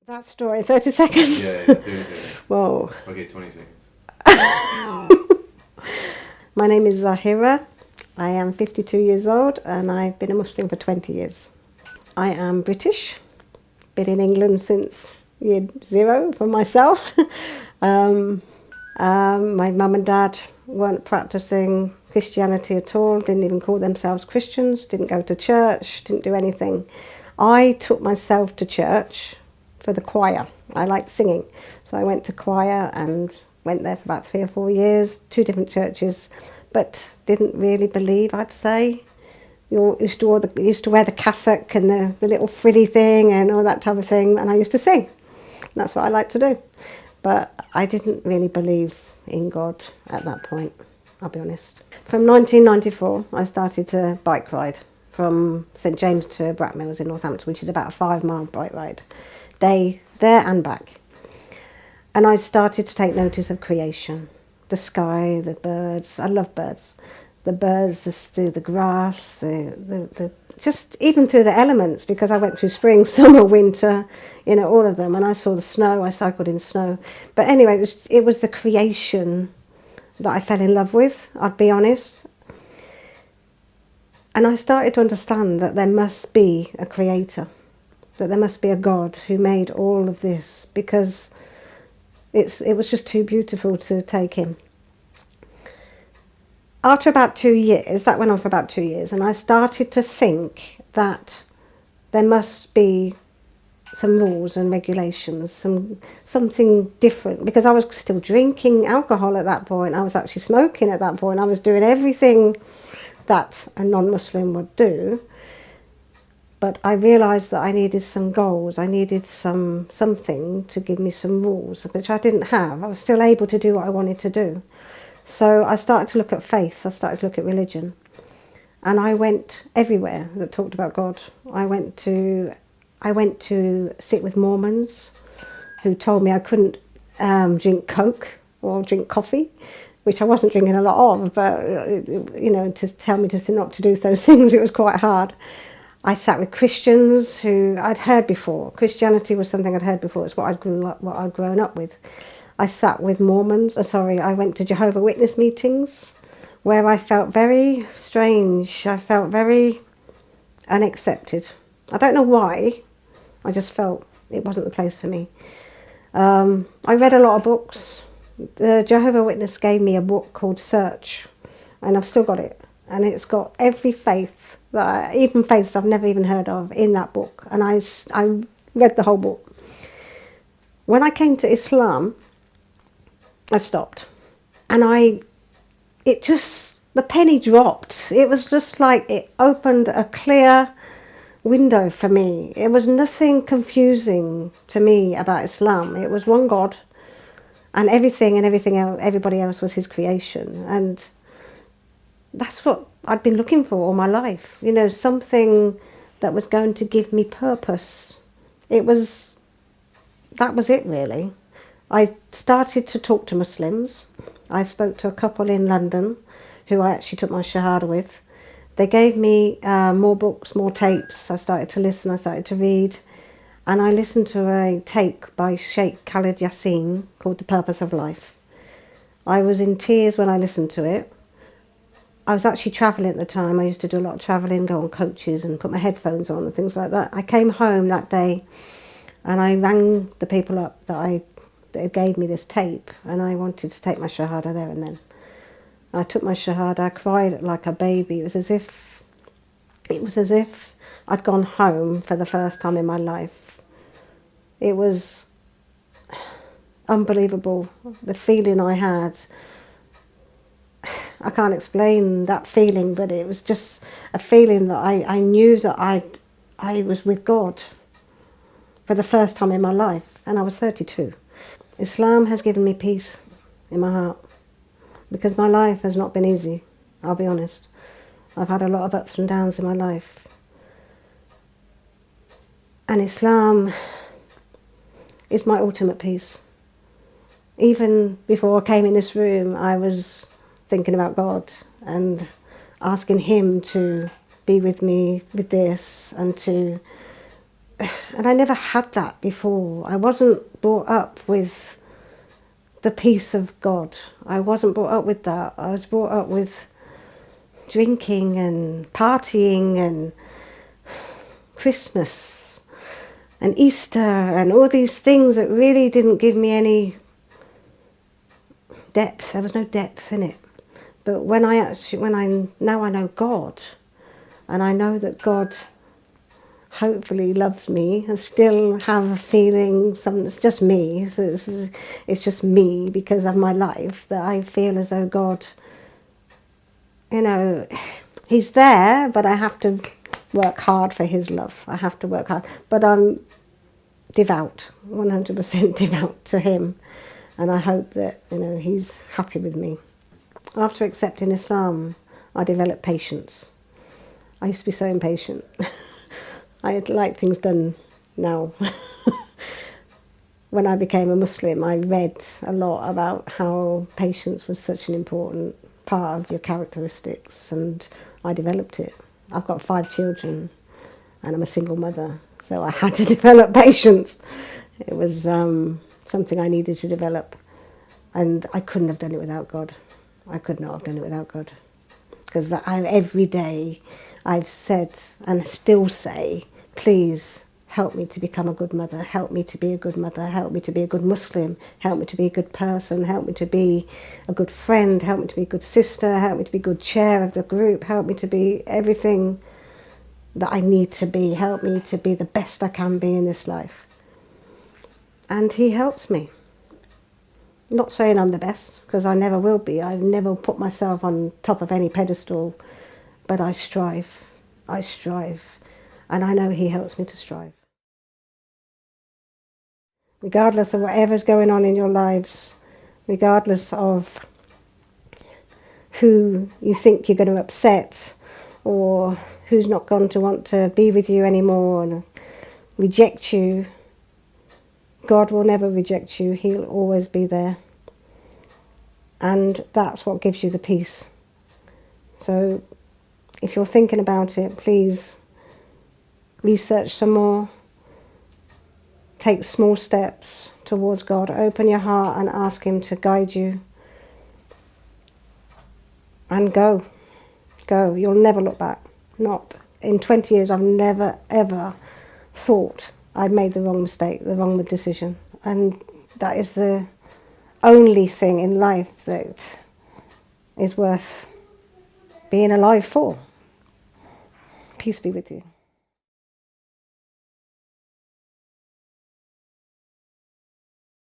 That story, 30 seconds? Yeah, 30 seconds. Whoa. Okay, 20 seconds. My name is Zahira. I am 52 years old and I've been a Muslim for 20 years. I am British, been in England since year zero for myself. My mum and dad weren't practicing Christianity at all, didn't even call themselves Christians, didn't go to church, didn't do anything. I took myself to church for the choir. I liked singing. So I went to choir and went there for about 3 or 4 years, 2 different churches, but didn't really believe, I'd say. You used to wear the cassock and the little frilly thing and all that type of thing, and I used to sing. That's what I like to do. But I didn't really believe in God at that point, I'll be honest. From 1994, I started to bike ride from St James to Brackmills in Northampton, which is about a 5-mile bike ride, day there and back. And I started to take notice of creation, the sky, the birds. I love birds. The birds, the grass, the just even through the elements, because I went through spring, summer, winter, all of them. And I saw the snow, I cycled in snow. But anyway, it was the creation that I fell in love with, I'd be honest. And I started to understand that there must be a creator, that there must be a God who made all of this, because it was just too beautiful to take in. After about 2 years, that went on for about 2 years, and I started to think that there must be some rules and regulations, something different, because I was still drinking alcohol at that point. I was actually smoking at that point. I was doing everything that a non-Muslim would do. But I realised that I needed some goals. I needed something to give me some rules, which I didn't have. I was still able to do what I wanted to do. So I started to look at faith. I started to look at religion. And I went everywhere that talked about God. I went to sit with Mormons who told me I couldn't drink Coke or drink coffee, which I wasn't drinking a lot of, but to tell me not to do those things, it was quite hard. I sat with Christians who I'd heard before. Christianity was something I'd heard before. It's what I'd grown up with. I sat with I went to Jehovah's Witness meetings where I felt very strange. I felt very unaccepted. I don't know why. I just felt it wasn't the place for me. I read a lot of books. The Jehovah's Witness gave me a book called Search, and I've still got it. And it's got every faith, even faiths I've never even heard of, in that book. And I read the whole book. When I came to Islam, I stopped. And the penny dropped. It was just like it opened a clear window for me. It was nothing confusing to me about Islam. It was one God, and everything else, everybody else was his creation. And that's what I'd been looking for all my life. Something that was going to give me purpose. That was it, really. I started to talk to Muslims. I spoke to a couple in London who I actually took my Shahada with. They gave me more books, more tapes. I started to listen, I started to read. And I listened to a tape by Sheikh Khalid Yassin called The Purpose of Life. I was in tears when I listened to it. I was actually travelling at the time. I used to do a lot of travelling, go on coaches and put my headphones on and things like that. I came home that day and I rang the people up that gave me this tape, and I wanted to take my Shahada there and then. I took my Shahada, I cried like a baby. It was as if I'd gone home for the first time in my life. It was unbelievable, the feeling I had. I can't explain that feeling, but it was just a feeling that I knew that I was with God for the first time in my life, and I was 32. Islam has given me peace in my heart, because my life has not been easy, I'll be honest. I've had a lot of ups and downs in my life. And Islam is my ultimate peace. Even before I came in this room, I was thinking about God and asking him to be with me with this, and to and I never had that before. I wasn't brought up with the peace of God. I wasn't brought up with that. I was brought up with drinking and partying and Christmas and Easter and all these things that really didn't give me any depth. There was no depth in it. But now I know God, and I know that God hopefully loves me and still have a feeling, it's just me, so it's just me because of my life, that I feel as though God, he's there, but I have to work hard for his love. I have to work hard. But I'm devout, 100% devout to him, and I hope that he's happy with me. After accepting Islam, I developed patience. I used to be so impatient. I like things done now. When I became a Muslim, I read a lot about how patience was such an important part of your characteristics, and I developed it. I've got 5 children, and I'm a single mother, so I had to develop patience. It was something I needed to develop, and I couldn't have done it without God. I could not have done it without God. Because every day I've said and still say, please help me to become a good mother, help me to be a good mother, help me to be a good Muslim, help me to be a good person, help me to be a good friend, help me to be a good sister, help me to be a good chair of the group, help me to be everything that I need to be, help me to be the best I can be in this life. And he helps me. Not saying I'm the best, because I never will be. I never put myself on top of any pedestal, but I strive, and I know he helps me to strive. Regardless of whatever's going on in your lives, regardless of who you think you're going to upset, or who's not going to want to be with you anymore and reject you, God will never reject you. He'll always be there. And that's what gives you the peace. So if you're thinking about it, please research some more. Take small steps towards God. Open your heart and ask him to guide you. And go. Go. You'll never look back. Not in 20 years, I've never, ever thought I'd made the wrong mistake, the wrong decision. And that is the only thing in life that is worth being alive for. Peace be with you.